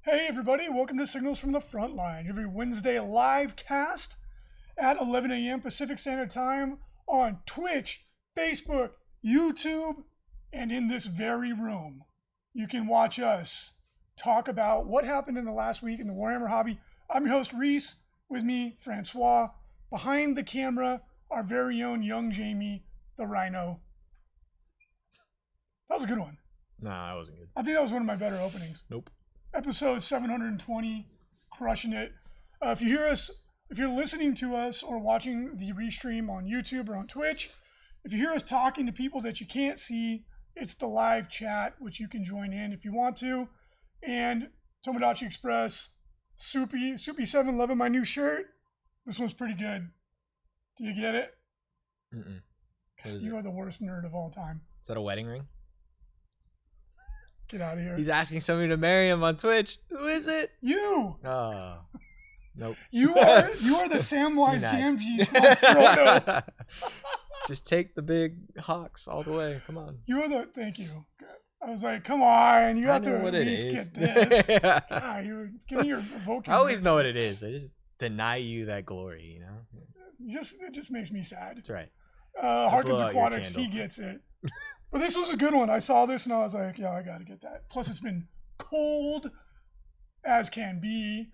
Hey everybody, welcome to Signals from the Frontline, every Wednesday live cast at 11 a.m. Pacific Standard Time on Twitch, Facebook, YouTube, and in this very room. You can watch us talk about what happened in the last week in the Warhammer hobby. I'm your host, Reese. With me, Francois. Behind the camera, our very own young Jamie, the Rhino. That was a good one. Nah, that wasn't good. I think that was one of my better openings. Nope. Episode 720, crushing it. If you hear us, if you're listening to us or watching the restream on YouTube or on Twitch, if you hear us talking to people that you can't see, it's the live chat, which you can join in if you want to. And Tomodachi Express, Soupy 7, loving my new shirt. This one's pretty good. Do you get it? You are the worst nerd of all time. Is that a wedding ring? Get out of here. He's asking somebody to marry him on Twitch. Who is it? You. Oh, nope. You are the Samwise Gamgee to Frodo. Just take the big hawks all the way. Come on. You are the. Thank you. I was like, come on, you have to at least get this. God, give me your evoking. I always know what it is. I just deny you that glory, you know. It just makes me sad. That's right. Harkins Aquatics, he gets it. But this was a good one. I saw this and I was like, yeah, I got to get that. Plus, it's been cold as can be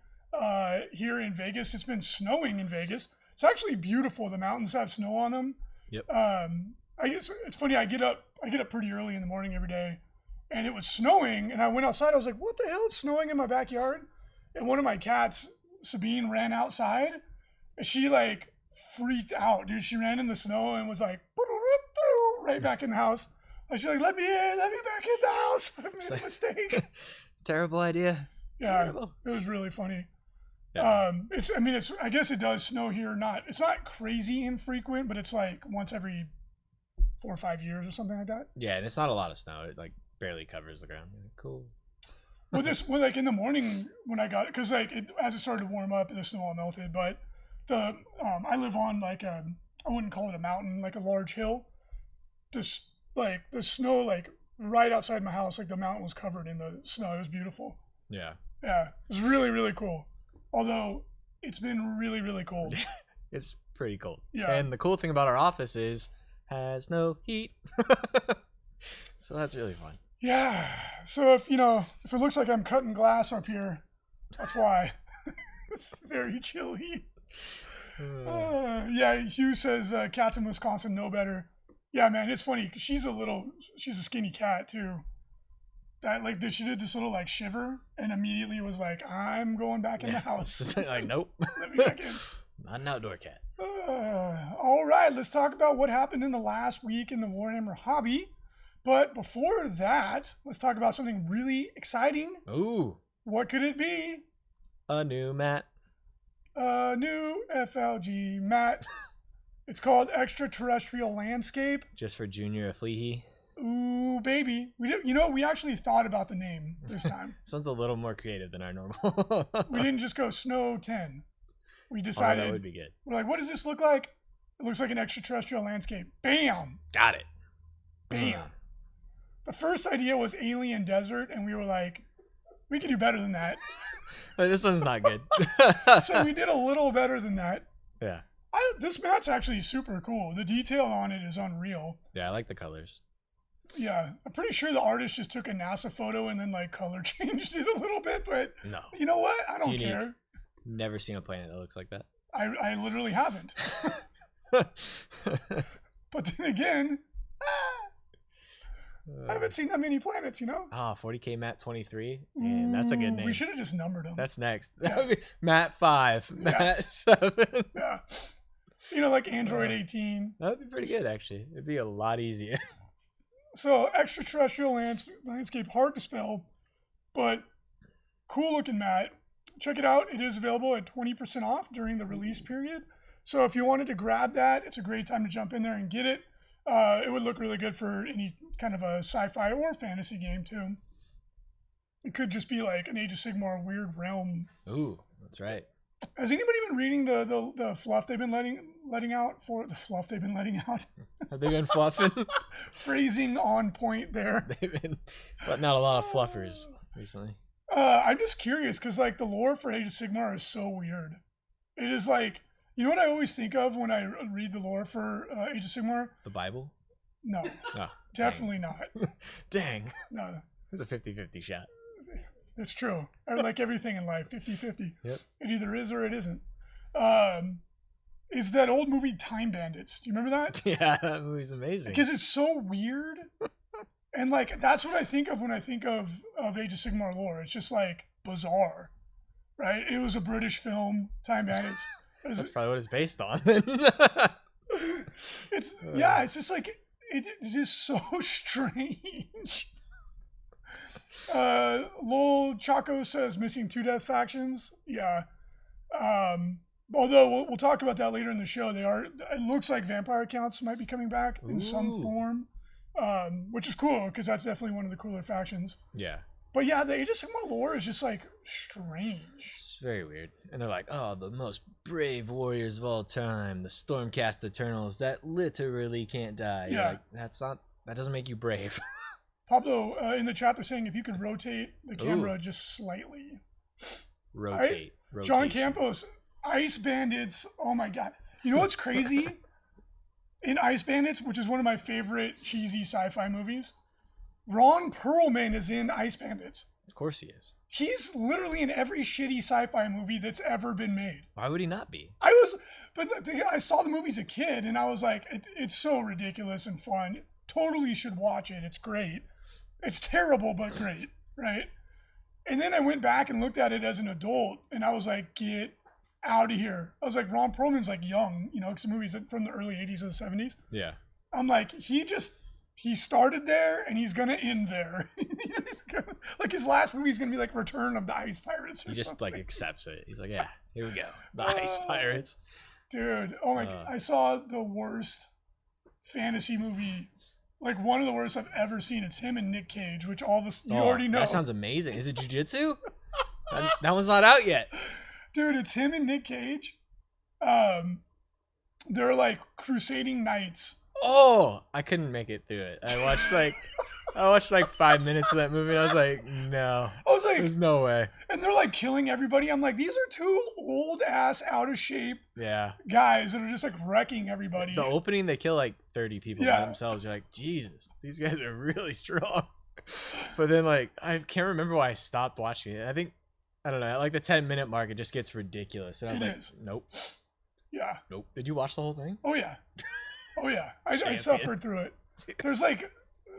here in Vegas. It's been snowing in Vegas. It's actually beautiful. The mountains have snow on them. Yep. I guess it's funny. I get up pretty early in the morning every day, and it was snowing. And I went outside. I was like, what the hell? It's snowing in my backyard. And one of my cats, Sabine, ran outside, and she like freaked out, dude. She ran in the snow and was like, right back in the house. She's like, let me back in the house. I made a mistake. Terrible idea. Yeah, Terrible. It was really funny. Yeah. I guess it does snow here. It's not crazy infrequent, but it's like once every 4 or 5 years or something like that. Yeah, and it's not a lot of snow. It like barely covers the ground. Cool. Well, like in the morning when I got it, because like as it started to warm up, the snow all melted. But I live on like I wouldn't call it a mountain, like a large hill. Just like the snow, like right outside my house, like the mountain was covered in the snow. It was beautiful. Yeah. Yeah, it was really, really cool. Although it's been really, really cold. It's pretty cold. Yeah. And the cool thing about our office is has no heat. So that's really fun. Yeah. So if it looks like I'm cutting glass up here, that's why. It's very chilly. Yeah. Hugh says cats in Wisconsin know better. Yeah, man, it's funny because she's a skinny cat too. That she did this little like shiver and immediately was like, I'm going back in the house. Like, nope. Let me back in. Not an outdoor cat. All right, let's talk about what happened in the last week in the Warhammer hobby. But before that, let's talk about something really exciting. Ooh. What could it be? A new mat. A new FLG mat. It's called Extraterrestrial Landscape. Just for Junior Aflehi. Ooh, baby. We actually thought about the name this time. This one's a little more creative than our normal. We didn't just go Snow 10. We decided. That would be good. We're like, what does this look like? It looks like an extraterrestrial landscape. Bam! Got it. Bam. The first idea was alien desert, and we were like, we could do better than that. This one's not good. So we did a little better than that. Yeah. This mat's actually super cool. The detail on it is unreal. Yeah, I like the colors. Yeah, I'm pretty sure the artist just took a NASA photo and then like color changed it a little bit, but no. You know what? I don't care. Never seen a planet that looks like that. I literally haven't. But then again, I haven't seen that many planets, 40K Mat 23, and that's a good name. We should have just numbered them. That's next. Yeah. Mat 5, Mat 7. Yeah. Like Android 18. That would be pretty good, actually. It'd be a lot easier. So, extraterrestrial landscape, hard to spell, but cool looking mat. Check it out. It is available at 20% off during the release period. So if you wanted to grab that, it's a great time to jump in there and get it. It would look really good for any kind of a sci-fi or fantasy game too. It could just be like an Age of Sigmar weird realm. Ooh, that's right. Has anybody been reading the fluff they've been letting out for the fluff they've been letting out? Have they been fluffing? Phrasing on point there. They've been letting out a lot of fluffers recently. I'm just curious because like the lore for Age of Sigmar is so weird. It is like, you know what I always think of when I read the lore for Age of Sigmar? The Bible? No, Oh, definitely not. dang. No, It's a 50-50 shot. it's true. Like everything in life, 50-50. Yep. It either is or it isn't. Is that old movie Time Bandits? Do you remember that? Yeah, that movie's amazing. Because it's so weird. And like that's what I think of when I think of Age of Sigmar lore. It's just like bizarre, right? It was a British film, Time Bandits. That's probably what it's based on. It's yeah, it's just like it's just so strange. Lol Chaco says missing 2 death factions. Yeah. Although we'll talk about that later in the show. It looks like vampire counts might be coming back in some form. Which is cool because that's definitely one of the cooler factions. Yeah. But yeah, the Age of Sigmar lore is just like strange. It's very weird. And they're like, oh, the most brave warriors of all time, the Stormcast Eternals that literally can't die. Yeah. Like, that doesn't make you brave. Pablo, in the chat, they're saying if you could rotate the camera just slightly. Rotate. John Campos, Ice Bandits. Oh my God. You know what's crazy? In Ice Bandits, which is one of my favorite cheesy sci-fi movies, Ron Perlman is in Ice Bandits. Of course he is. He's literally in every shitty sci-fi movie that's ever been made. Why would he not be? I saw the movie as a kid, and I was like, it's so ridiculous and fun. Totally should watch it. It's great. It's terrible, but great, right? And then I went back and looked at it as an adult, and I was like, get out of here. I was like, Ron Perlman's like young, because the movie's from the early 80s or the 70s. Yeah. I'm like, he started there and he's gonna end there. Like his last movie's gonna be like Return of the Ice Pirates. He just like accepts it. He's like, yeah, here we go, the Ice Pirates. Dude, oh my! I saw the worst fantasy movie, like one of the worst I've ever seen. It's him and Nick Cage, which all of us you already know. That sounds amazing. Is it jujitsu? that one's not out yet. Dude, it's him and Nick Cage. They're like crusading knights. Oh, I couldn't make it through it. I watched like 5 minutes of that movie and I was like, no. I was like, there's no way. And they're like killing everybody. I'm like, these are 2 old ass out of shape guys that are just like wrecking everybody. The opening, they kill like 30 people by themselves. You're like, Jesus, these guys are really strong. But then like, I can't remember why I stopped watching it. I don't know, at like the 10-minute mark, it just gets ridiculous. And I was like, nope. Yeah. Nope. Did you watch the whole thing? Oh yeah. Oh yeah. I suffered through it. There's like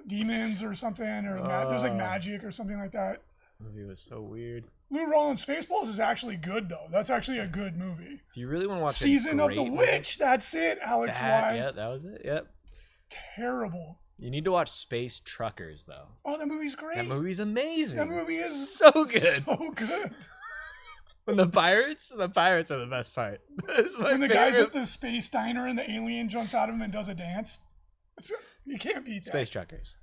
demons or something, or there's like magic or something like that. The movie was so weird. Lou Rollins Spaceballs is actually good though. That's actually a good movie. If you really want to watch Season of the Witch, that's it, Alex Y. Yeah, that was it. Yep. Terrible. You need to watch Space Truckers though. Oh, that movie's great. That movie's amazing. That movie is so good. So good. When the pirates are the best part. When the guy's at the space diner and the alien jumps out of him and does a dance. You can't beat that. Space Truckers.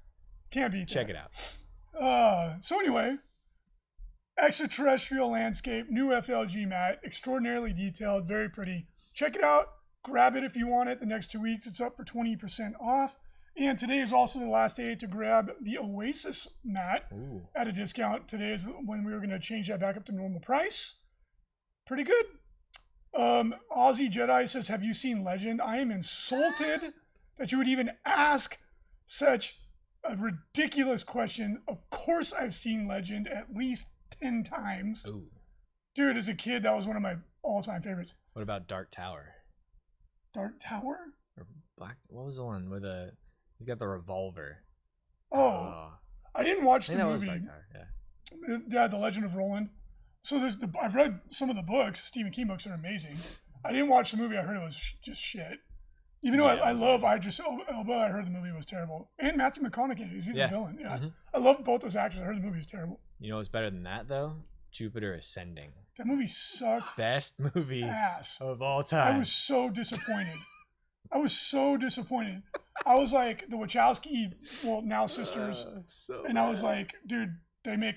Can't beat that. Check it out. So anyway, extraterrestrial landscape, new FLG mat, extraordinarily detailed, very pretty. Check it out. Grab it if you want it. The next 2 weeks, it's up for 20% off. And today is also the last day to grab the Oasis mat at a discount. Today is when we were going to change that back up to normal price. Pretty good. Aussie Jedi says, have you seen Legend? I am insulted that you would even ask such a ridiculous question. Of course I've seen Legend at least 10 times. Ooh. Dude, as a kid, that was one of my all-time favorites. What about Dark Tower? Dark Tower? Or what was the one where he's got the revolver? Oh. I didn't watch the movie. Dark Tower, yeah, The Legend of Roland. So I've read some of the books. Stephen King books are amazing. I didn't watch the movie. I heard it was just shit. Even though I love Idris Elba, I heard the movie was terrible. And Matthew McConaughey, he's the villain. Yeah, mm-hmm. I love both those actors. I heard the movie was terrible. You know what's better than that though? Jupiter Ascending. That movie sucked. Best movie of all time. I was so disappointed. I was like the Wachowski, now sisters, and I was like, dude, they make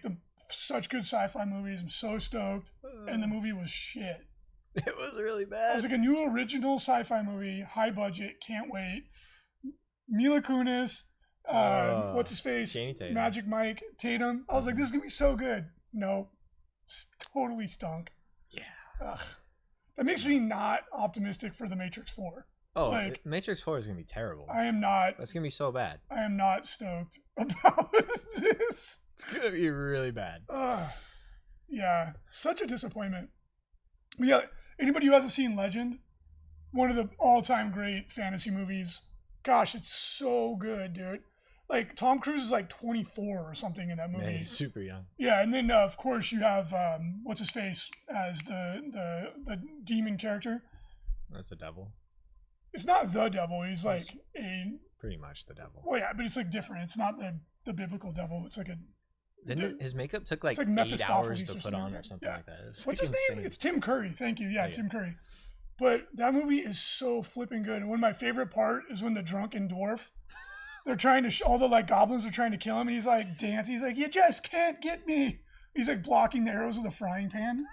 such good sci-fi movies. I'm so stoked, and the movie was shit. It was really bad. It was like a new original sci-fi movie, high budget, can't wait. Mila Kunis, what's his face? Channing Tatum. Magic Mike Tatum. I was like, this is gonna be so good. No, totally stunk. Yeah. Ugh. That makes me not optimistic for the Matrix 4. Oh, Like, Matrix 4 is gonna be terrible. I am not. That's gonna be so bad. I am not stoked about this. It's gonna be really bad. Yeah, such a disappointment. But yeah, anybody who hasn't seen Legend, one of the all-time great fantasy movies. Gosh, it's so good, dude. Like Tom Cruise is like 24 or something in that movie. Yeah, he's super young. Yeah, and then of course you have what's his face as the demon character. That's the devil. It's not the devil. He's like a pretty much the devil. Well, yeah, but it's like different. It's not the biblical devil. It's like a. Then his makeup took like 8 hours to put on or something like that. What's his name? It's Tim Curry. Thank you. Yeah, Tim Curry. But that movie is so flipping good. And one of my favorite part is when the drunken dwarf, they're trying to, all the like goblins are trying to kill him. And he's like dancing. He's like, you just can't get me. He's like blocking the arrows with a frying pan.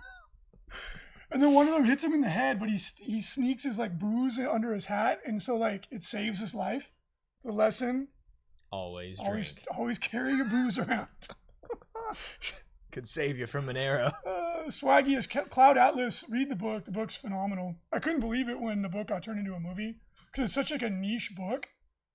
And then one of them hits him in the head, but he sneaks his like booze under his hat. And so like it saves his life. The lesson. Always drink. Always carry your booze around. Could save you from an arrow. Swaggy is Cloud Atlas. Read the book. The book's phenomenal. I couldn't believe it when the book got turned into a movie because it's such like a niche book.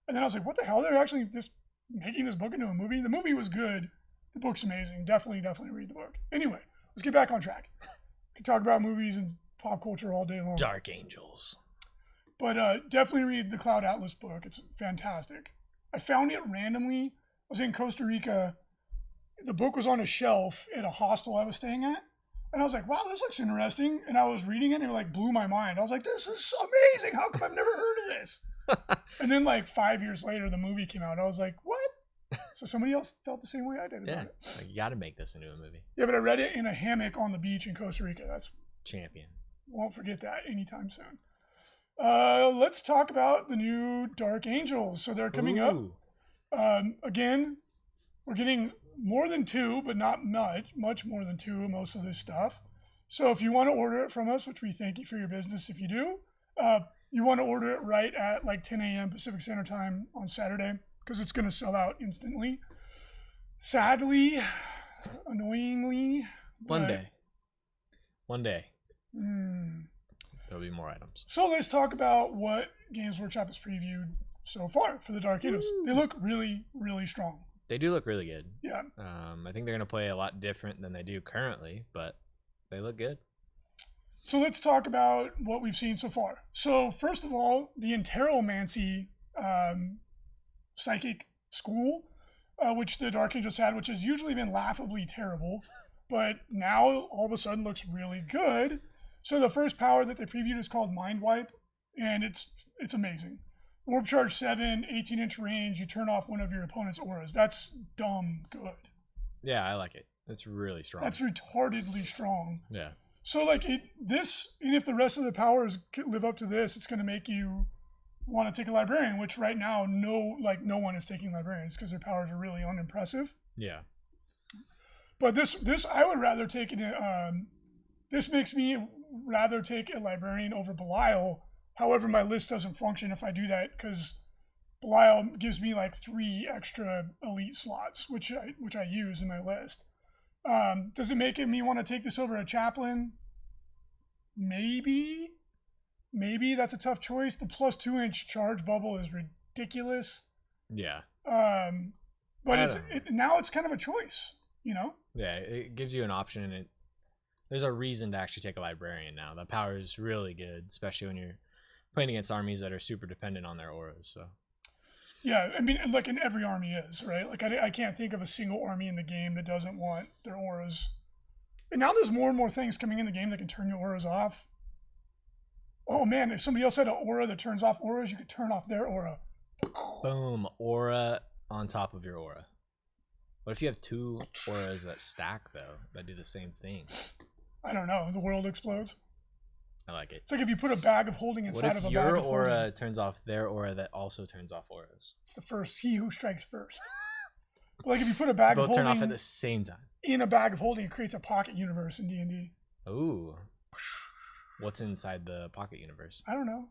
And then I was like, what the hell? They're actually just making this book into a movie. The movie was good. The book's amazing. Definitely read the book. Anyway, let's get back on track. We can talk about movies and pop culture all day long. Dark Angels. But definitely read the Cloud Atlas book. It's fantastic. I found it randomly. I was in Costa Rica. The book was on a shelf at a hostel I was staying at. And I was like, wow, this looks interesting. And I was reading it and it like blew my mind. I was like, this is amazing. How come I've never heard of this? And then like 5 years later, the movie came out. I was like, what? So somebody else felt the same way I did about it. Like, you got to make this into a movie. Yeah, but I read it in a hammock on the beach in Costa Rica. That's champion. Won't forget that anytime soon. Let's talk about the new Dark Angels. So they're coming up. Again, we're getting more than 2, but not much more than 2 of most of this stuff. So if you want to order it from us, which we thank you for your business if you do, you want to order it right at like 10 a.m. Pacific Standard Time on Saturday because it's going to sell out instantly. Sadly, annoyingly. One day. There'll be more items. So let's talk about what Games Workshop has previewed so far for the Dark Angels. They look really, really strong. They do look really good. Yeah. I think they're going to play a lot different than they do currently, but they look good. So let's talk about what we've seen so far. So first of all, the Enteromancy psychic school, which the Dark Angels had, which has usually been laughably terrible, but now all of a sudden looks really good. So the first power that they previewed is called Mind Wipe, and it's amazing. Warp Charge 7, 18-inch range, you turn off one of your opponent's auras. That's dumb good. Yeah, I like it. It's really strong. That's retardedly strong. Yeah. So like and if the rest of the powers live up to this, it's going to make you want to take a librarian, which right now no one is taking librarians because their powers are really unimpressive. Yeah. But this I would rather take this makes me rather take a librarian over Belial. However, my list doesn't function if I do that because Belial gives me like 3 extra elite slots, which I use in my list. Does it make me want to take this over a chaplain? Maybe that's a tough choice. The plus 2-inch charge bubble is ridiculous. Yeah. But now it's kind of a choice, you know? Yeah, it gives you an option, and there's a reason to actually take a librarian now. The power is really good, especially when you're playing against armies that are super dependent on their auras. So. Yeah, I mean, like in every army is, right? Like I can't think of a single army in the game that doesn't want their auras. And now there's more and more things coming in the game that can turn your auras off. Oh man, if somebody else had an aura that turns off auras, you could turn off their aura. Boom, aura on top of your aura. What if you have 2 auras that stack though, that do the same thing? I don't know. The world explodes. I like it. It's like if you put a bag of holding inside of a bag of holding. What if your aura turns off their aura that also turns off auras? It's the first. He who strikes first. Like if you put a bag of holding. Both turn off at the same time. In a bag of holding, it creates a pocket universe in D&D. Ooh. What's inside the pocket universe? I don't know.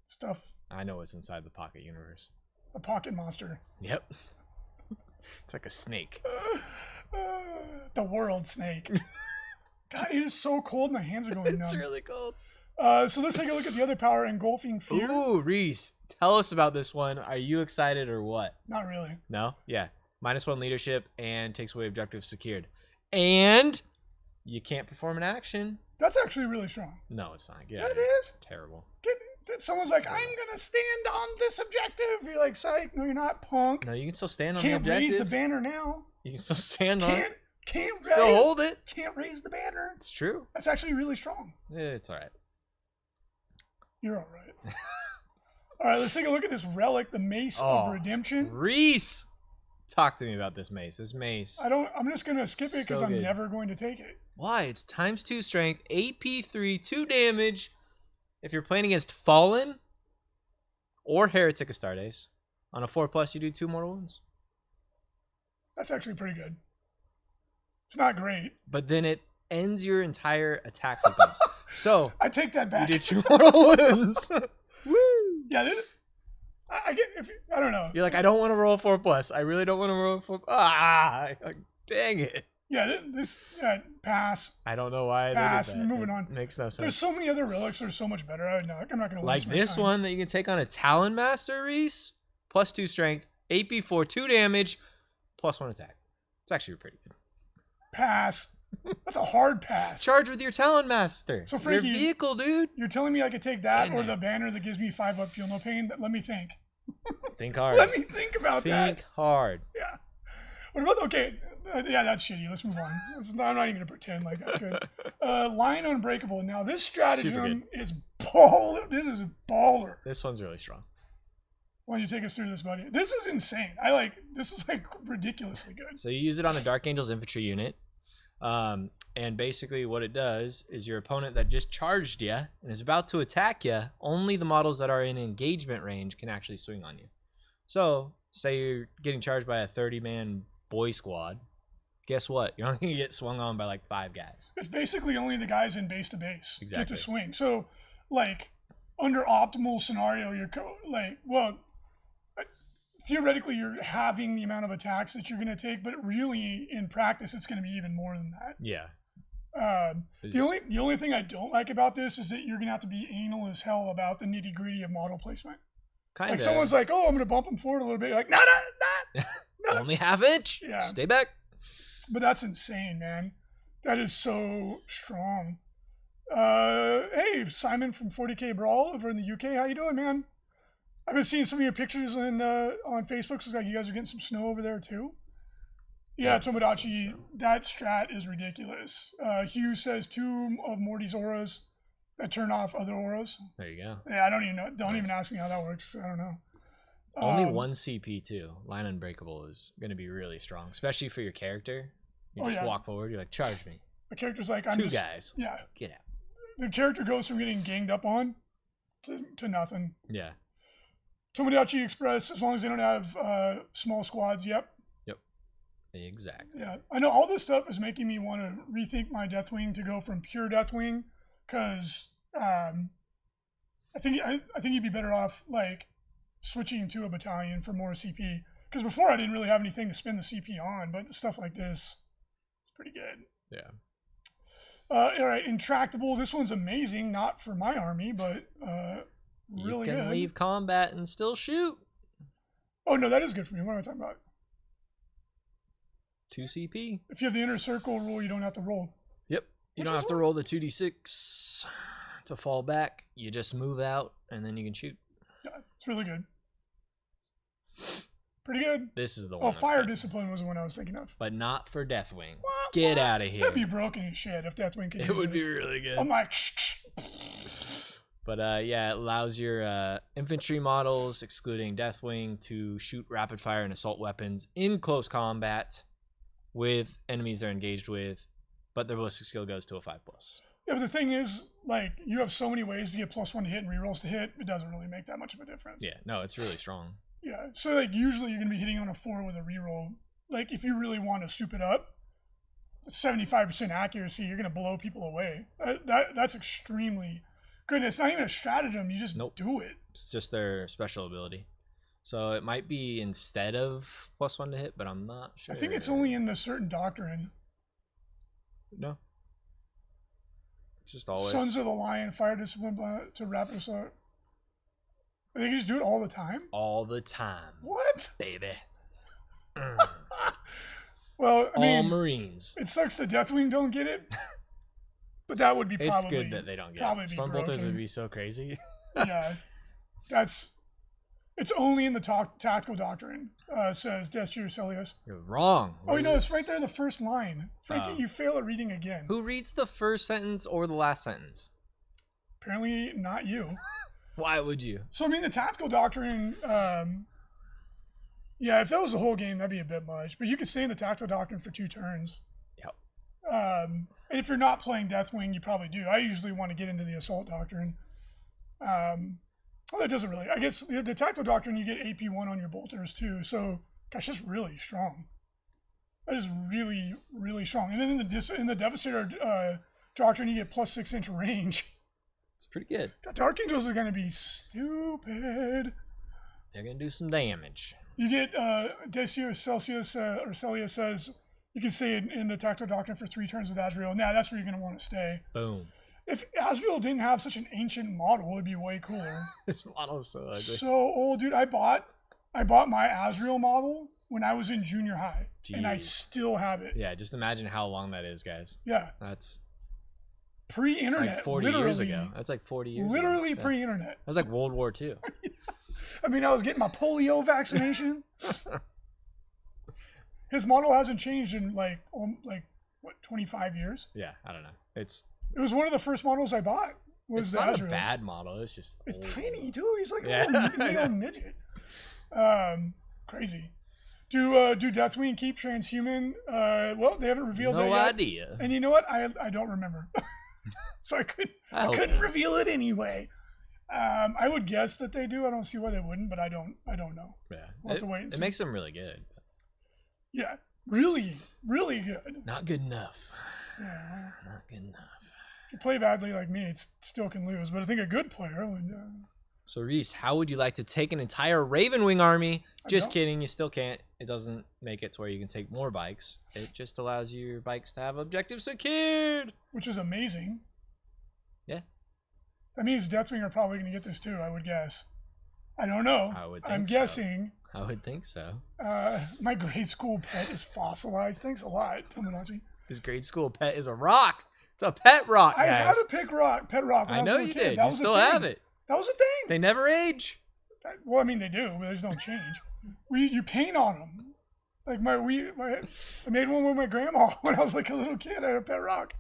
Stuff. I know what's inside the pocket universe. A pocket monster. Yep. It's like a snake. What the world, Snake? God, it is so cold. My hands are going numb. It's really cold. So let's take a look at the other power, Engulfing Fear. Ooh, Reese, tell us about this one. Are you excited or what? Not really. No? Yeah. -1 leadership and takes away objective secured. And you can't perform an action. That's actually really strong. No, it's not. Yeah, it is. Terrible. Someone's like, I'm going to stand on this objective. You're like, psych. No, you're not, punk. No, you can still stand on Can't the objective. raise the banner now. You can still stand on it. Can't still hold it. Can't raise the banner. It's true. That's actually really strong. It's all right. You're all right. All right, let's take a look at this relic, the Mace of Redemption. Reese, talk to me about this mace. This mace. I'm just gonna skip it because So I'm good. never going to take it. Why? It's ×2 strength, AP3, 2 damage. If you're playing against Fallen or Heretic Astartes, on a 4+, you do 2 mortal wounds. That's actually pretty good. It's not great. But then it ends your entire attack sequence. So I take that back. you do 2 mortal wounds. Woo! Yeah, I get. I don't know. You're like, I don't want to roll a 4+. I really don't want to roll a 4. Dang it. Yeah, pass. I don't know why Pass. they did that. Moving on. Makes no sense. There's so many other relics that are so much better. I'm not going to Like this one that you can take on a Talon Master, Reese. +2 strength, AP4, 2 damage, +1 attack. It's actually pretty good. Pass. That's a hard pass. Charge with your Talon Master. So, Frankie, your vehicle, dude. You're telling me I could take that Dang or it. the banner that gives me 5 up, feel no pain? Let me think. Think hard. Let me think about that. Think hard. Yeah. What about, okay, yeah, that's shitty. Let's move on. I'm not even going to pretend like that's good. Line Unbreakable. Now, this stratagem is baller. This is baller. This one's really strong. Why don't you take us through this, buddy? This is insane. This is like ridiculously good. So you use it on a Dark Angels infantry unit. And basically what it does is your opponent that just charged you and is about to attack you, only the models that are in engagement range can actually swing on you. So, say you're getting charged by a 30-man boy squad. Guess what? You're only going to get swung on by like 5 guys. It's basically only the guys in base to base get Exactly. to swing. So, like, under optimal scenario, theoretically you're having the amount of attacks that you're going to take, but really in practice it's going to be even more than that. Yeah. The only thing I don't like about this is that you're going to have to be anal as hell about the nitty gritty of model placement. Kind Like of. someone's like, oh, I'm going to bump them forward a little bit. You're like, no. Only ½ inch. Yeah. Stay back. But that's insane, man. That is so strong. Hey, Simon from 40K Brawl over in the UK. How you doing, man? I've been seeing some of your pictures on Facebook. Looks like you guys are getting some snow over there too. Yeah, Tomodachi, that strat is ridiculous. Hugh says 2 of Morty's auras that turn off other auras. There you go. Yeah, I don't even know. Don't even ask me how that works. I don't know. Only 1 CP too. Line Unbreakable is going to be really strong, especially for your character. You just walk forward. You're like, charge me. The character's like, I'm 2 just, guys. Yeah. Get out. The character goes from getting ganged up on to nothing. Yeah. Tomodachi Express, as long as they don't have small squads, yep. Exactly. Yeah, I know all this stuff is making me want to rethink my Deathwing to go from pure Deathwing, because I think you'd be better off like switching to a battalion for more CP. Because before I didn't really have anything to spend the CP on, but stuff like this, it's pretty good. Yeah. All right, Intractable. This one's amazing, not for my army, but really good. You can leave combat and still shoot. Oh no, that is good for me. What am I talking about? 2 CP. If you have the inner circle rule, you don't have to roll. Yep. You don't have to roll the 2d6 to fall back. You just move out and then you can shoot. Yeah, it's really good. Pretty good. This is the one. Oh, Fire Discipline was the one I was thinking of. But not for Deathwing. Get out of here. That'd be broken as shit if Deathwing could use It would this. be really good. I'm like, But yeah, it allows your infantry models, excluding Deathwing, to shoot rapid fire and assault weapons in close combat with enemies they're engaged with, but their ballistic skill goes to a 5+. Yeah, but the thing is, like, you have so many ways to get +1 to hit and rerolls to hit, it doesn't really make that much of a difference. Yeah, no, it's really strong. Yeah, so like usually you're gonna be hitting on a 4 with a reroll. Like if you really want to soup it up, 75% accuracy, you're gonna blow people away. That's extremely good. It's not even a stratagem; you just do it. It's just their special ability. So it might be instead of +1 to hit, but I'm not sure. I think it's only in the certain doctrine. No. It's just always. Sons of the Lion, fire discipline to rapid assault. They can just do it all the time? All the time. What? Baby. Well, I mean, all Marines. It sucks the Deathwing don't get it. But that would be probably... It's good that they don't get it. Stormbolters would be so crazy. Yeah. It's only in the tactical doctrine, says Destro Celius. You're wrong. Oh, you know, it's right there in the first line. Frankie, you fail at reading again. Who reads the first sentence or the last sentence? Apparently not you. Why would you? So, I mean, the tactical doctrine, yeah, if that was the whole game, that'd be a bit much. But you could stay in the tactical doctrine for 2 turns. Yep. And if you're not playing Deathwing, you probably do. I usually want to get into the assault doctrine. Well, that doesn't really. I guess the tactical doctrine, you get AP1 on your bolters too. So, gosh, that's really strong. That is really, really strong. And then in the Devastator doctrine, you get plus 6-inch range. It's pretty good. God, Dark Angels are going to be stupid. They're going to do some damage. You get Destro Celius says you can stay in the tactical doctrine for 3 turns with Azrael. Now, that's where you're going to want to stay. Boom. If Azrael didn't have such an ancient model, it'd be way cooler. This model is so ugly. So old, dude. I bought my Azrael model when I was in junior high, and I still have it. Yeah, just imagine how long that is, guys. Yeah. That's pre-internet. Like 40 years ago. That's like 40 years literally ago. Pre-internet. That was like World War II. I mean, I was getting my polio vaccination. His model hasn't changed in like what, 25 years? Yeah, I don't know. It was one of the first models I bought. It's not a bad model. It's just it's old. tiny too. He's like a little midget. Crazy. Do Deathwing keep transhuman? Well, they haven't revealed that yet. No idea. And you know what? I don't remember. So I couldn't reveal it anyway. I would guess that they do. I don't see why they wouldn't, but I don't know. Yeah. We'll have to wait and see. It makes them really good. Yeah. Really, really good. Not good enough. Yeah. Not good enough. If you play badly like me, it still can lose. But I think a good player would. So Reese, how would you like to take an entire Ravenwing army? Just kidding, you still can't. It doesn't make it to where you can take more bikes. It just allows your bikes to have objectives secured. Which is amazing. Yeah. That means Deathwing are probably going to get this too, I would guess. I don't know. I'm guessing. I would think so. My grade school pet is fossilized. Thanks a lot, Tomodachi. His grade school pet is a rock. It's a pet rock, guys. I had a pet rock when I know you did. You still have it. That was a thing. They never age. Well, I mean, they do, but they just don't change. You paint on them. Like I made one with my grandma when I was like a little kid. I had a pet rock.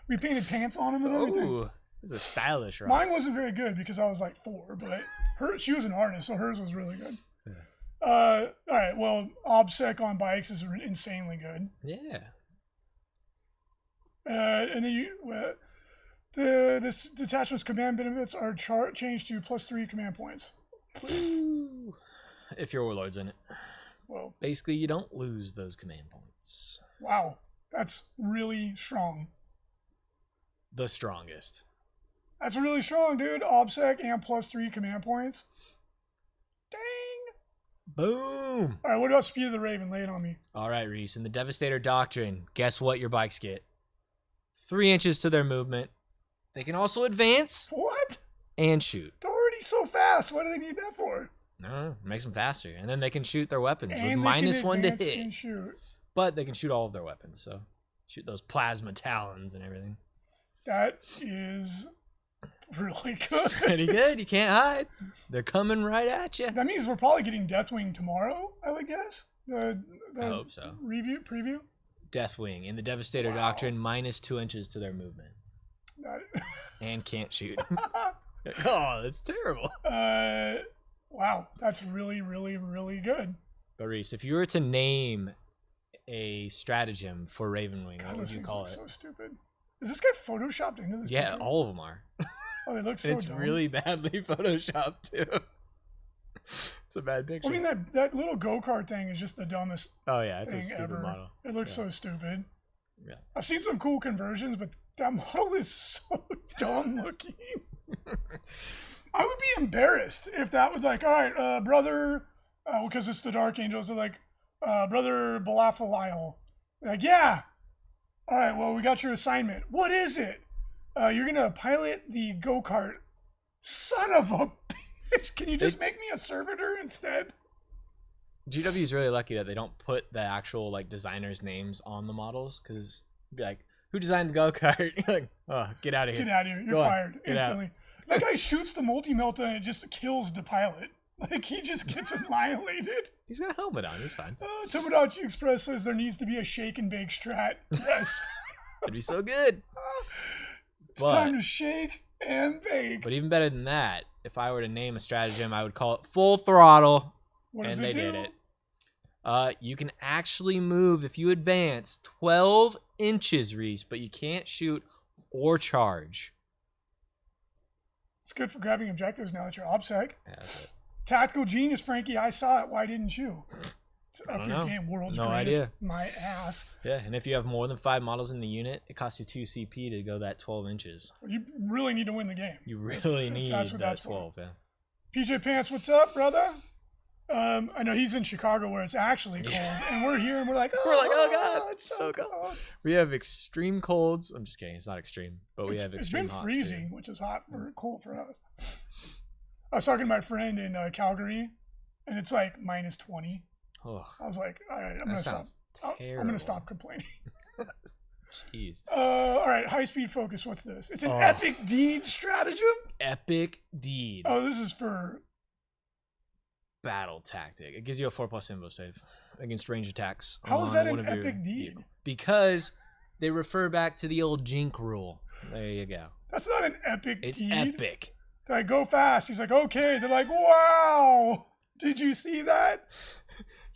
We painted pants on them and everything. Ooh, this is a stylish rock. Mine wasn't very good because I was like 4, but she was an artist, so hers was really good. Yeah. All right, well, OBSEC on bikes is insanely good. Yeah. And then this detachment's command benefits are changed to +3 command points. Ooh. If your warlord's in it. Well, basically, you don't lose those command points. Wow, that's really strong. The strongest. That's really strong, dude. OBSEC and +3 command points. Dang. Boom. All right, what about Speed of the Raven? Lay it on me. All right, Reese. In the Devastator Doctrine, guess what your bikes get? 3 inches to their movement. They can also advance. What? And shoot. They're already so fast. What do they need that for? No, makes them faster. And then they can shoot their weapons and with -1 to hit. And shoot. But they can shoot all of their weapons, so shoot those plasma talons and everything. That is really good. It's pretty good. You can't hide. They're coming right at you. That means we're probably getting Deathwing tomorrow, I would guess. I hope so. Preview? Deathwing in the Devastator Doctrine, -2 inches to their movement. And can't shoot. Oh, that's terrible. Wow, that's really, really, really good. But Reese, if you were to name a stratagem for Ravenwing, what would you call it? So stupid. Is this guy photoshopped into this? Yeah, picture? all of them are. Oh, they look so It's dumb. really badly photoshopped too. It's a bad picture. I mean, that little go-kart thing is just the dumbest it's thing a stupid ever. model. It looks so stupid. Yeah. I've seen some cool conversions, but that model is so dumb looking. I would be embarrassed if that was like, all right, brother, because it's the Dark Angels, they're like, brother Balafalile. Like, yeah, All right, well, we got your assignment. What is it? You're going to pilot the go-kart. Son of a bitch. Can you just make me a servitor instead? GW is really lucky that they don't put the actual like designers' names on the models, because be like, who designed the go-kart? You're like, oh, get out of here. Get out of here. You're fired instantly. That guy shoots the multi-melta and it just kills the pilot. Like, he just gets annihilated. He's got a helmet on. He's fine. Tomodachi Express says there needs to be a shake and bake strat. Yes. That'd be so good. It's time to shake and bake. But even better than that, if I were to name a stratagem, I would call it Full Throttle. What does and it they do? did it. You can actually move if you advance 12 inches, Reese, but you can't shoot or charge. It's good for grabbing objectives now that you're OBSEC. Yeah, that's it. Tactical genius, Frankie. I saw it. Why didn't you? It's I up don't your know. game. World's No greatest. idea. My ass. Yeah, and if you have more than 5 models in the unit, it costs you 2 CP to go that 12 inches. You really need to win the game. You really if need that's what that that's for. 12, yeah. PJ Pants, what's up, brother? I know he's in Chicago where it's actually cold, and we're here and we're like, oh god, it's so cold. We have extreme colds. I'm just kidding, it's not extreme, but we have extreme It's been hots, freezing, too. which is hot or cold for us. I was talking to my friend in Calgary, and it's like minus 20. Oh, I was like, all right, I'm gonna stop. I'm gonna stop complaining. Jeez. All right, high speed focus. What's this? It's an epic deed stratagem. Epic deed. Oh, this is for battle tactic. It gives you a 4+ info save against range attacks. How is that an epic deed? Because they refer back to the old Jink rule. There you go. That's not an epic deed. It's epic. They're like, go fast. He's like, okay. They're like, wow. Did you see that?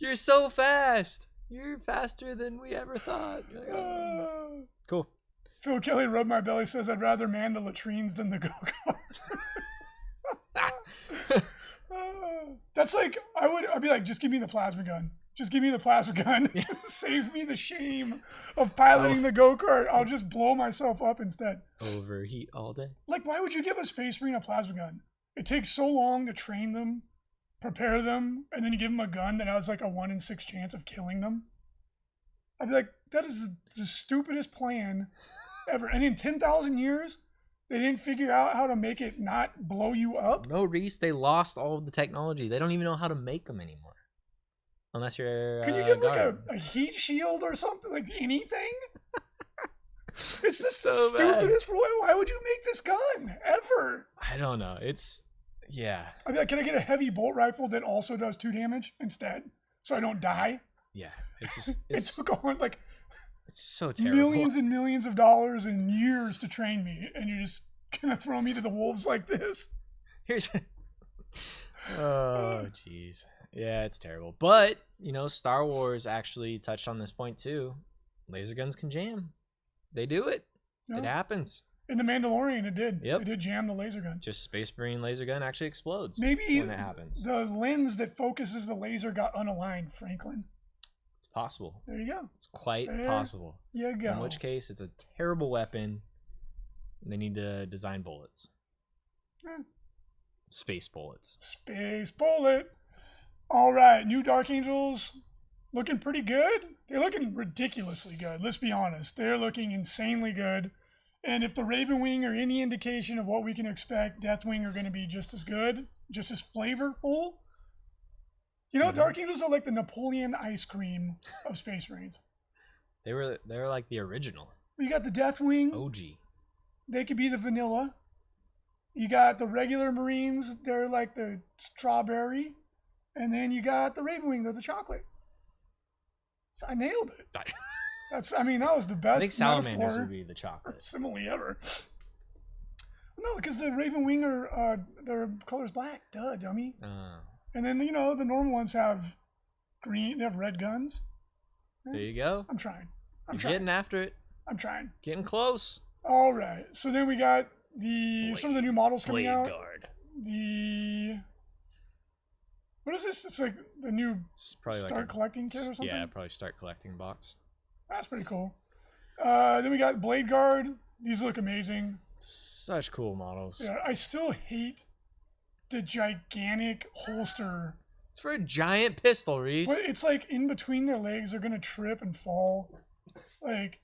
You're so fast. You're faster than we ever thought. Like, cool. Phil Kelly rubbed my belly says I'd rather man the latrines than the go-kart. That's like, I'd be like, just give me the plasma gun. Just give me the plasma gun. Save me the shame of piloting the go-kart. I'll just blow myself up instead. Overheat all day. Like, why would you give a Space Marine a plasma gun? It takes so long to train them, prepare them, and then you give them a gun that has like a 1 in 6 chance of killing them. I'd be like, that is the stupidest plan ever. And in 10,000 years, they didn't figure out how to make it not blow you up? No, Reese, they lost all of the technology. They don't even know how to make them anymore. Unless you're Can you get like a heat shield or something? Like anything? It's just the stupidest. Why would you make this gun ever? I don't know. It's, yeah. I'd be like, can I get a heavy bolt rifle that also does 2 damage instead? So I don't die? Yeah. It's just, it took on like it's so terrible. Millions and millions of dollars and years to train me, and you're just gonna throw me to the wolves like this. Here's oh jeez. Yeah, it's terrible. But, you know, Star Wars actually touched on this point too. Laser guns can jam. They do it. Yeah. It happens. In The Mandalorian, it did. Yep. It did jam the laser gun. Just Space Marine laser gun actually explodes. Maybe when it happens. The lens that focuses the laser got unaligned, Franklin. It's possible. There you go. It's quite possible. You go. In which case, it's a terrible weapon. They need to design bullets. Yeah. Space bullets. Space bullet. All right, new Dark Angels looking pretty good. They're looking ridiculously good. Let's be honest. They're looking insanely good. And if the Raven Wing are any indication of what we can expect, Deathwing are going to be just as good, just as flavorful. You know, Dark Angels are like the Napoleon ice cream of Space Marines. They were like the original. You got the Deathwing. OG. They could be the vanilla. You got the regular Marines. They're like the strawberry. And then you got the Raven Wing. They're the chocolate. So I nailed it. That was the best. I think salamanders would be the chocolate simile ever. No, because the Raven Wing are their color's black. Duh, dummy. And then, you know, the normal ones have green. They have red guns. There you go. I'm trying. You're getting after it. I'm trying. Getting close. All right. So then we got some of the new models coming out. Guard. What is this? It's like the new start collecting kit or something? Yeah, probably start collecting box. That's pretty cool. Then we got Blade Guard. These look amazing. Such cool models. Yeah, I still hate the gigantic holster. It's for a giant pistol, Reese. But it's like in between their legs, they're gonna trip and fall. Like,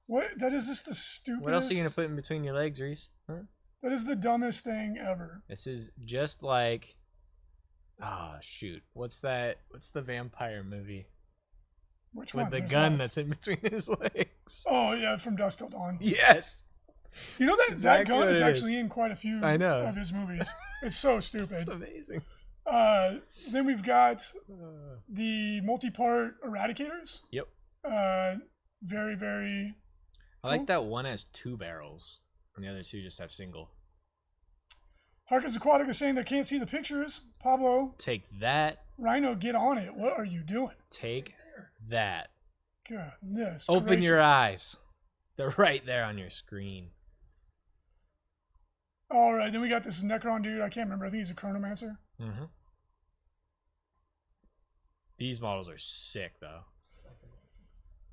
What? That is just the stupidest. What else are you gonna put in between your legs, Reese? Huh? That is the dumbest thing ever. This is just like, ah, shoot. What's that? What's the vampire movie? Which with one? the There's gun lots. that's in between his legs? Oh yeah, from Dusk Till Dawn. Yes. You know that Exactly that gun what is it actually in quite a few I know. of his movies. It's so stupid. It's amazing. Then we've got the multi-part Eradicators. Yep. Very, very. I like that one has 2 barrels, and the other 2 just have single. Harkins Aquatic is saying they can't see the pictures. Pablo, Take that. Rhino, get on it. What are you doing? Take that. Goodness. Open your gracious. eyes. They're right there on your screen. All right, then we got this Necron dude. I can't remember. I think he's a Chronomancer. Mm-hmm. These models are sick, though.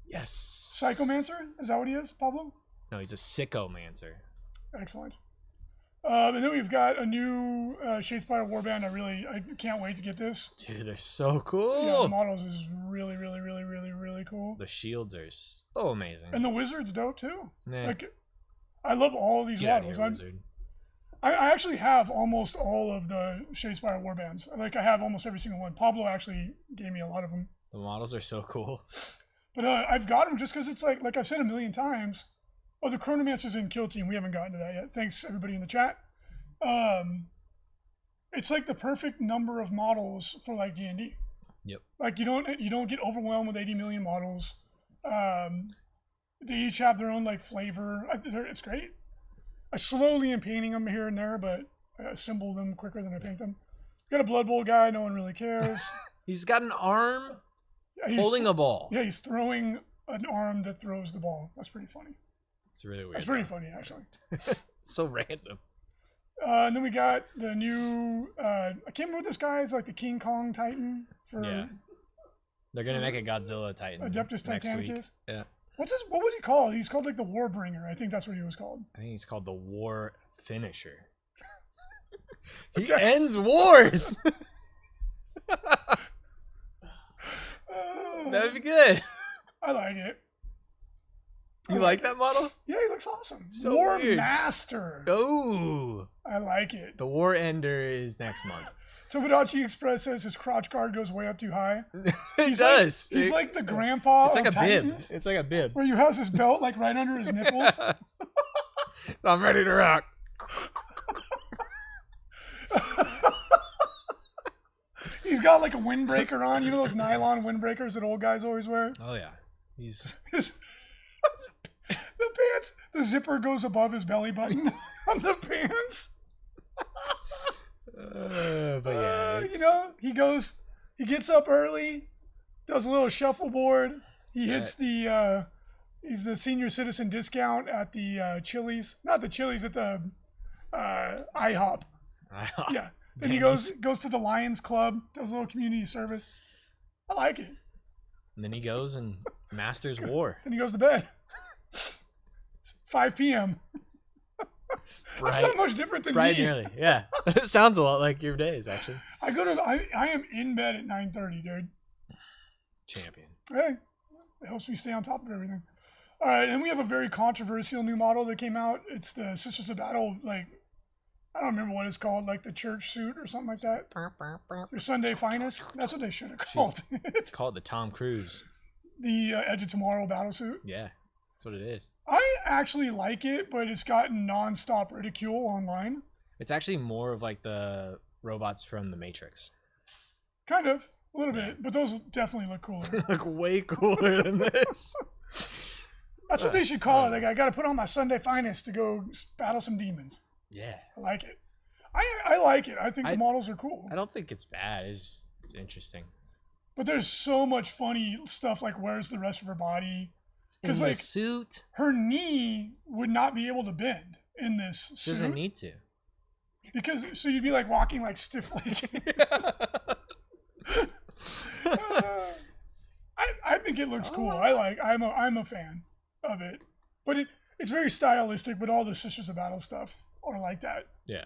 Yes. Psychomancer? Is that what he is, Pablo? No, he's a sickomancer. Excellent. And then we've got a new Shadespire Warband. I can't wait to get this. Dude, they're so cool. Yeah, the models is really, really, really, really, really cool. The shields are so amazing. And the Wizard's dope too. Nah, Like, I love all of these get out of models. here, Wizard. I actually have almost all of the Shadespire Warbands. Like, I have almost every single one. Pablo actually gave me a lot of them. The models are so cool. But I've got them just because it's like I've said a million times. Oh, the Chronomancer's in Kill Team. We haven't gotten to that yet. Thanks, everybody in the chat. It's like the perfect number of models for like D&D. Yep. Like you don't get overwhelmed with 80 million models. They each have their own like flavor. It's great. I slowly am painting them here and there, but I assemble them quicker than I paint them. Got a Blood Bowl guy. No one really cares. He's got an arm Yeah, holding a ball. Yeah, he's throwing an arm that throws the ball. That's pretty funny. It's really weird. That's pretty funny, actually. So random. And then we got the new. I can't remember what this guy is, like the King Kong Titan for Yeah. They're gonna make a Godzilla Titan. Adeptus next week. Titanicus. Yeah. What was he called? He's called like the Warbringer. I think that's what he was called. I think he's called the War Finisher. He ends wars. That'd be good. I like it. You like that model? Yeah, he looks awesome. So War weird. Master. Oh. I like it. The War Ender is next month. Tomodachi Express says his crotch guard goes way up too high. It does. He's like the grandpa It's like of a bib. Titans, It's like a bib. where you has his belt like right under his nipples. I'm ready to rock. He's got like a windbreaker on. You know those nylon windbreakers that old guys always wear? Oh yeah. He's The pants, the zipper goes above his belly button on the pants. but yeah, You know, he gets up early, does a little shuffleboard. He hits the, he's the senior citizen discount at the Chili's. Not the Chili's, at the IHOP. Yeah. Then he goes to the Lions Club, does a little community service. I like it. And then he goes and masters war. Then he goes to bed. 5 p.m. That's not much different than bright me. and early. Yeah. It sounds a lot like your days, actually. I am in bed at 9:30, dude. Champion. Hey, it helps me stay on top of everything. All right, and we have a very controversial new model that came out. It's the Sisters of Battle, like, I don't remember what it's called, like the church suit or something like that. Your Sunday Finest. That's what they should have called it. It's called the Tom Cruise. The Edge of Tomorrow battle suit. Yeah, that's what it is. I actually like it, but it's gotten nonstop ridicule online. It's actually more of like the robots from the Matrix. Kind of, a little bit, but those definitely look cooler. They look way cooler than this. That's what they should call it. Like, I got to put on my Sunday Finest to go battle some demons. Yeah. I like it. I like it. I think the models are cool. I don't think it's bad. It's interesting. But there's so much funny stuff, like where's the rest of her body? Because like suit, her knee would not be able to bend in this she doesn't need to. Because so you'd be like walking like stiffly. I think it looks cool. I'm a fan of it. But it's very stylistic. But all the Sisters of Battle stuff are like that. Yeah.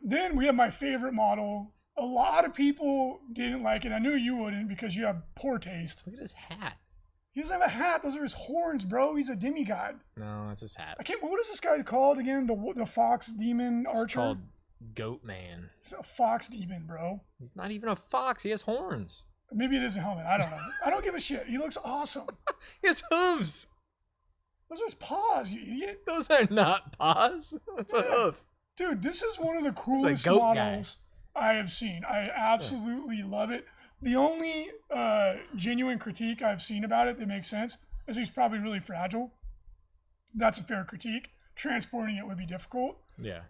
Then we have my favorite model. A lot of people didn't like it. I knew you wouldn't because you have poor taste. Look at his hat. He doesn't have a hat. Those are his horns, bro. He's a demigod. No, that's his hat. I can't. What is this guy called again? The fox demon archer. It's called Goat Man. It's a fox demon, bro. He's not even a fox. He has horns. Maybe it is a helmet. I don't know. I don't give a shit. He looks awesome. He has hooves. Those are his paws, you idiot. Those are not paws. That's a hoof. Dude, this is one of the coolest goat models I have seen. I absolutely love it. The only genuine critique I've seen about it that makes sense is he's probably really fragile. That's a fair critique. Transporting it would be difficult. Yeah.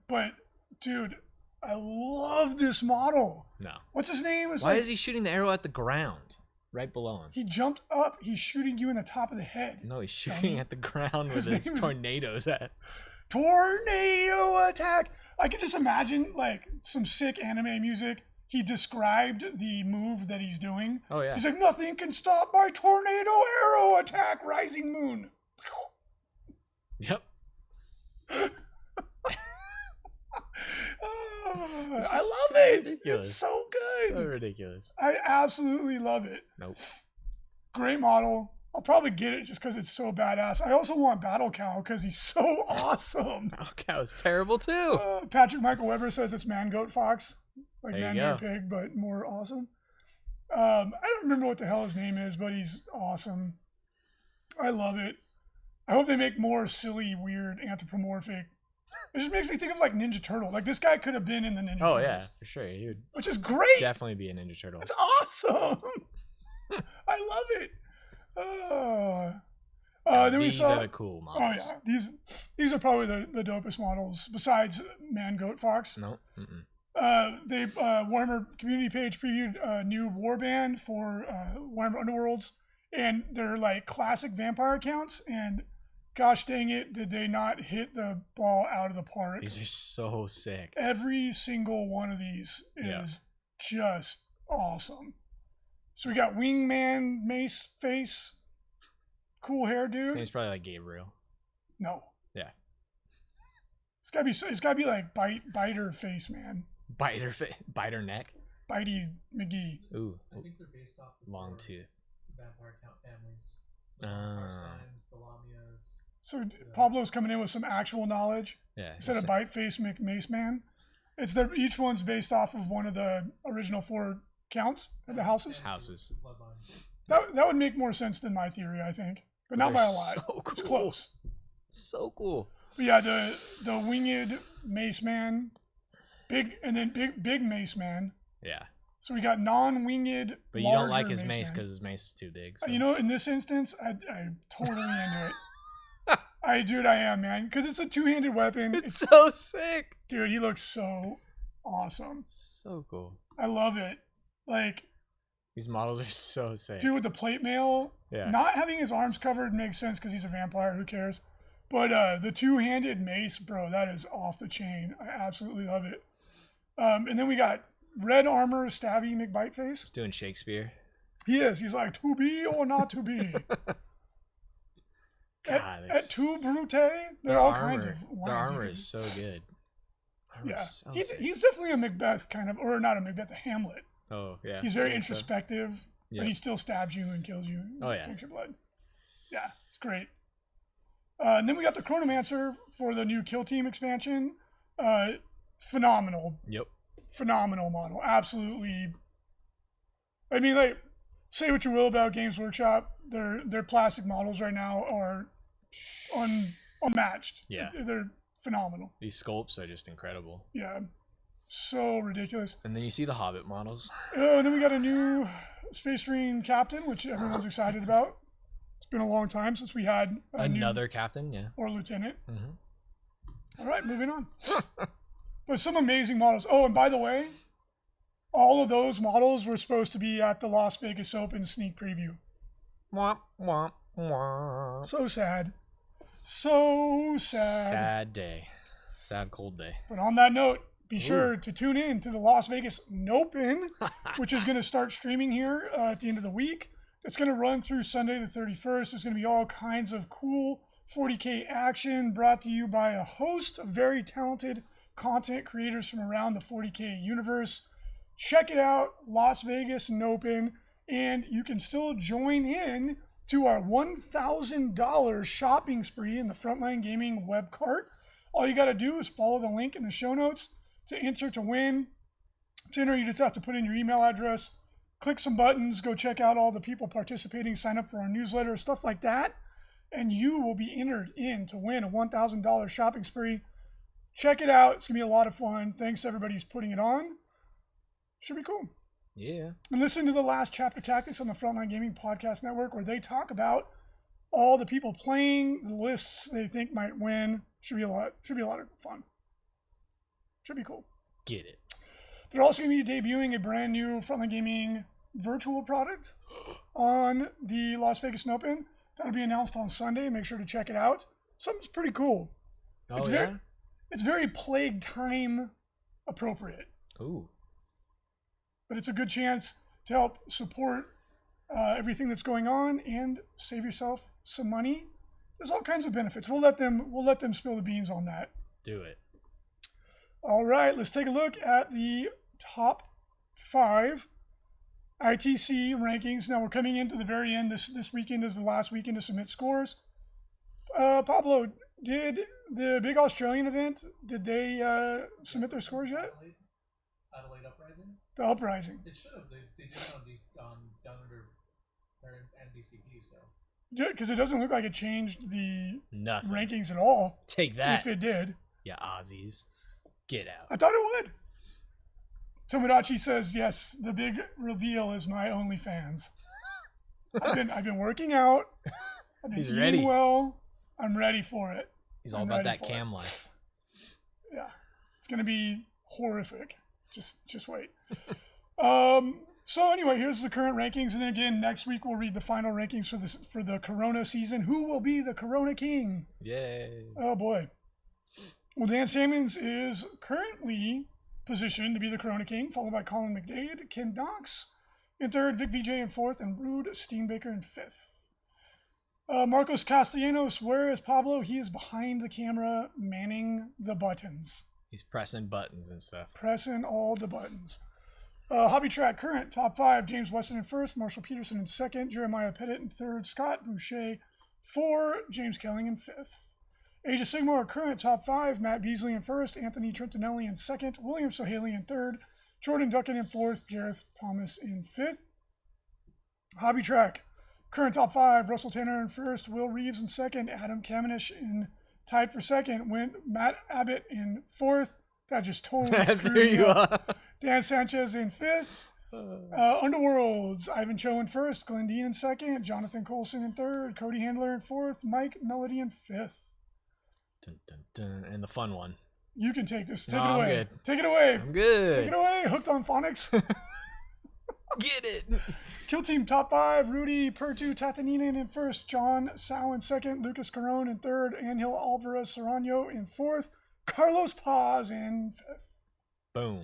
But, dude, I love this model. No. What's his name? Why is he shooting the arrow at the ground? Right below him. He jumped up. He's shooting you in the top of the head. No, he's shooting at the ground with his tornadoes at. Tornado attack. I could just imagine like some sick anime music. He described the move that he's doing. Oh yeah. He's like, nothing can stop my tornado arrow attack, rising moon. Yep. I love it. Ridiculous. It's so good. So ridiculous. I absolutely love it. Nope. Great model. I'll probably get it just because it's so badass. I also want Battle Cow because he's so awesome. Battle Cow is terrible too. Patrick Michael Weber says it's Man Goat Fox. Like There Man you Goat go. Pig, but more awesome. I don't remember what the hell his name is, but he's awesome. I love it. I hope they make more silly, weird, anthropomorphic. It just makes me think of like Ninja Turtle. Like this guy could have been in the Ninja Turtles. Oh yeah, for sure. He would Which is great. definitely be a Ninja Turtle. It's awesome. I love it. Then we These saw. are the cool models. Oh yeah, these are probably the dopest models besides Man Goat Fox. No. Mm-mm. Warhammer community page previewed a new warband for Warhammer Underworlds, and they're like classic vampire accounts. And gosh dang it, did they not hit the ball out of the park? These are so sick. Every single one of these is just awesome. So we got Wingman Mace face, cool hair His dude. name's probably like Gabriel. No. Yeah. It's gotta be like biter face man. Biter neck. Bitey McGee. Ooh. I think they're based off the Long four tooth. vampire count families. The Ah. Karsteins, the Lamias. So Pablo's coming in with some actual knowledge Yeah. instead of bite face Mace man. Each one's based off of one of the original 4 counts of the houses. Houses. Bloodline. That would make more sense than my theory, I think, but not by a lot. So It's cool. close. So cool. But yeah, the winged Mace man, big Mace man. Yeah. So we got non-winged. But you don't like larger his mace man. because his mace is too big. So. You know, in this instance, I'm totally into it. I am, man, because it's a 2-handed weapon. It's so sick. Dude, he looks so awesome. So cool. I love it. Like, These models are so sick. dude with the plate mail, Yeah. not having his arms covered makes sense because he's a vampire. Who cares? But the 2-handed mace, bro, that is off the chain. I absolutely love it. And then we got red armor, stabby McBiteface. Doing Shakespeare. He is. He's like, to be or not to be. God, at Tu Brute, there their are all armor, kinds of lines. their you armor can- is so good. Armor Yeah, is so sick. he's definitely a Macbeth kind of, or not a Macbeth, a Hamlet. Oh yeah. He's very I think so. introspective, Yeah. but he still stabs you and kills you. And Oh, yeah. drinks your blood. Yeah, it's great. And then we got the Chronomancer for the new Kill Team expansion. Phenomenal, Yep. phenomenal model. Absolutely. I mean, like, say what you will about Games Workshop, their plastic models right now are unmatched. Yeah. They're phenomenal. These sculpts are just incredible. Yeah, so ridiculous. And then you see the Hobbit models. And then we got a new Space Marine captain, which everyone's excited about. It's been a long time since we had a Another captain, yeah. or lieutenant. hmm All right, moving on. But some amazing models. Oh, and by the way, all of those models were supposed to be at the Las Vegas Open sneak preview. Womp, womp, womp. So sad. So sad. Sad day. Sad cold day. But on that note, be sure to tune in to the Las Vegas Nopen, which is going to start streaming here at the end of the week. It's going to run through Sunday the 31st. There's going to be all kinds of cool 40K action brought to you by a host of very talented content creators from around the 40K universe. Check it out, Las Vegas Nopen, and you can still join in to our $1,000 shopping spree in the Frontline Gaming web cart. All you got to do is follow the link in the show notes to enter to win. To enter, you just have to put in your email address, click some buttons, go check out all the people participating, sign up for our newsletter, stuff like that, and you will be entered in to win a $1,000 shopping spree. Check it out. It's going to be a lot of fun. Thanks to everybody who's putting it on. Should be cool. Yeah. And listen to the last Chapter Tactics on the Frontline Gaming Podcast Network, where they talk about all the people playing, the lists they think might win. Should be a lot of fun. Should be cool. Get it. They're also going to be debuting a brand new Frontline Gaming virtual product on the Las Vegas Open. That'll be announced on Sunday. Make sure to check it out. Something's pretty cool. Oh, It's very Plague Time appropriate. Ooh. But it's a good chance to help support everything that's going on and save yourself some money. There's all kinds of benefits. We'll let them spill the beans on that. Do it. All right, let's take a look at the top 5 ITC rankings. Now we're coming into the very end. This weekend is the last weekend to submit scores. Pablo, did the big Australian event, did they submit their scores yet? Adelaide Uprising? The Uprising. It should have. They did it on Down Under Parents and DCP, so. Because it doesn't look like it changed the Nothing. rankings at all. Take that. If it did. Yeah, Aussies. Get out. I thought it would. Tomodachi says, yes, the big reveal is my OnlyFans. I've been working out. I've been eating ready. well. I'm ready for it. He's all about that cam life. Yeah. It's gonna be horrific. Just wait. So anyway, here's the current rankings, and then again next week we'll read the final rankings for the Corona season. Who will be the Corona King? Yay. Oh boy. Well, Dan Sammons is currently positioned to be the Corona King, followed by Colin McDade, Ken Knox in third, Vic VJ in fourth, and Rude Steenbaker in fifth. Marcos Castellanos, where is Pablo? He is behind the camera, manning the buttons. He's pressing buttons and stuff. Pressing all the buttons. Hobby Track current top 5: James Weston in first, Marshall Peterson in second, Jeremiah Pettit in third, Scott Boucher 4, James Kelling in fifth. Age of Sigmar current top 5: Matt Beasley in first, Anthony Trentinelli in second, William Sohaley in third, Jordan Duckett in fourth, Gareth Thomas in fifth. Hobby Track current top 5: Russell Tanner in first, Will Reeves in second, Adam Kamenish in tied for second, Matt Abbott in fourth. That just totally screwed me up. Dan Sanchez in fifth. Underworlds, Ivan Cho in first, Glenn Dean in second, Jonathan Colson in third, Cody Handler in fourth, Mike Melody in fifth. Dun, dun, dun. And the fun one. You can take this. Take No, it I'm away. good. Take it away. I'm good. Take it away. Hooked on Phonics. Get it. Kill Team top 5: Rudy Pertu Tataninen in first, John Sao in second, Lucas Caron in third, Angel Alvarez Serrano in fourth, Carlos Paz in fifth. Boom.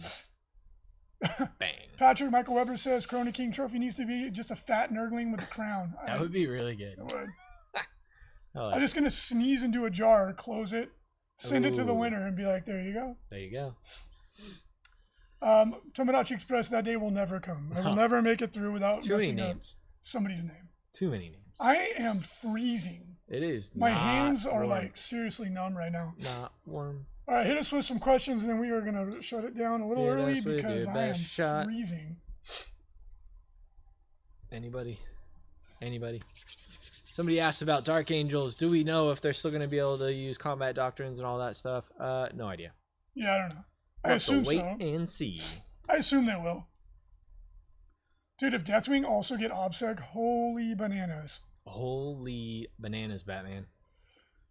Bang. Patrick Michael Weber says Corona King trophy needs to be just a fat nerdling with a crown. That would be really good. It would. Oh, I'm just going to sneeze into a jar, close it, send it to the Ooh. winner, and be like, there you go. there you go. Tomodachi Express, that day will never come. I will No. never make it through without Too many messing up names. somebody's name. Too many names. I am freezing. It is. My not hands are warm. like seriously numb right now. Not warm. All right, hit us with some questions, and then we are going to shut it down a little Hit early us with because your I am best shot. freezing. Anybody? Somebody asked about Dark Angels. Do we know if they're still going to be able to use combat doctrines and all that stuff? No idea. Yeah, I don't know. I We'll have to assume wait so. and see. I assume they will. Dude, if Deathwing also get OBSEC, holy bananas. Holy bananas, Batman.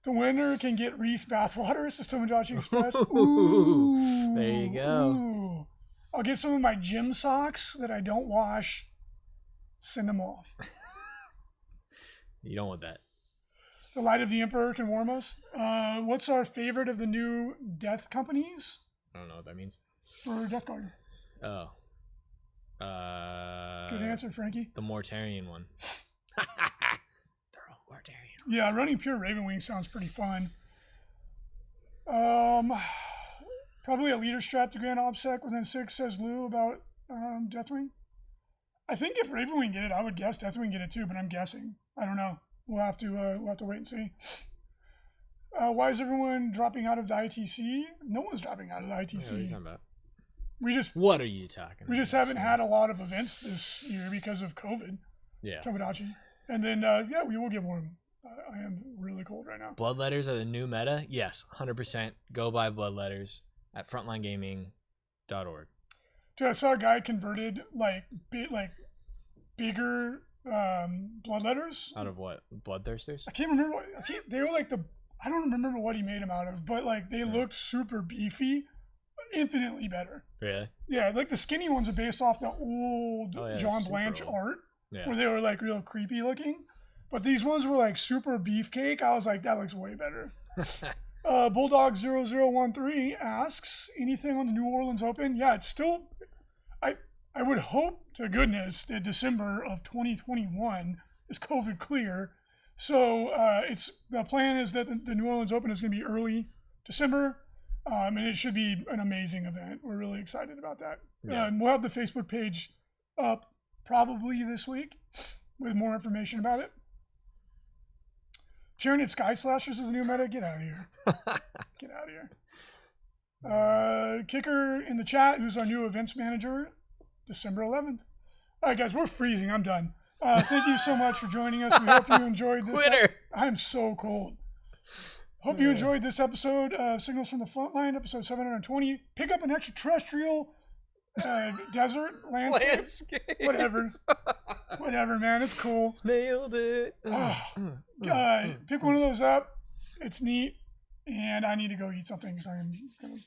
The winner can get Reese bathwater, says Tomodachi Express. Ooh, there you go. Ooh. I'll get some of my gym socks that I don't wash. Send them off. You don't want that. The Light of the Emperor can warm us. What's our favorite of the new death companies I don't know what that means. for Death Guard? Oh. Good answer, Frankie. The Mortarian one. They're all Mortarian. Yeah, running pure Ravenwing sounds pretty fun. Probably a leader strat to Grand OBSEC within 6, says Lou about Deathwing. I think if Raven can get it, I would guess Deathwing can get it too, but I'm guessing. I don't know. We'll have to wait and see. Why is everyone dropping out of the ITC? No one's dropping out of the ITC. What are you talking about? What are you talking about? We just haven't had a lot of events this year because of COVID. Yeah. Tomodachi. And then, we will get more. I am really cold right now. Bloodletters are the new meta? Yes, 100%. Go buy Bloodletters at frontlinegaming.org. Dude, I saw a guy converted bigger Bloodletters. Out of what? Bloodthirsters? I can't remember they were like I don't remember what he made them out of, but like they looked super beefy, infinitely better. Really? Yeah, like the skinny ones are based off the old John Blanche old. art, Yeah. where they were like real creepy looking. But these ones were like super beefcake. I was like, that looks way better. Bulldog0013 asks, anything on the New Orleans Open? Yeah, it's still. I would hope to goodness that December of 2021 is COVID clear. So the plan is that the New Orleans Open is going to be early December, and it should be an amazing event. We're really excited about that. Yeah. We'll have the Facebook page up probably this week with more information about it. Tyranid Sky Slashers is a new meta. Get out of here. Get out of here. Kicker in the chat, who's our new events manager, December 11th. All right, guys, we're freezing. I'm done. Thank you so much for joining us. We hope you enjoyed this. I'm so cold. Hope you enjoyed this episode of Signals from the Frontline, episode 720. Pick up an extraterrestrial desert landscape. Whatever, man. It's cool. Nailed it. Pick one of those up. It's neat. And I need to go eat something because I'm going to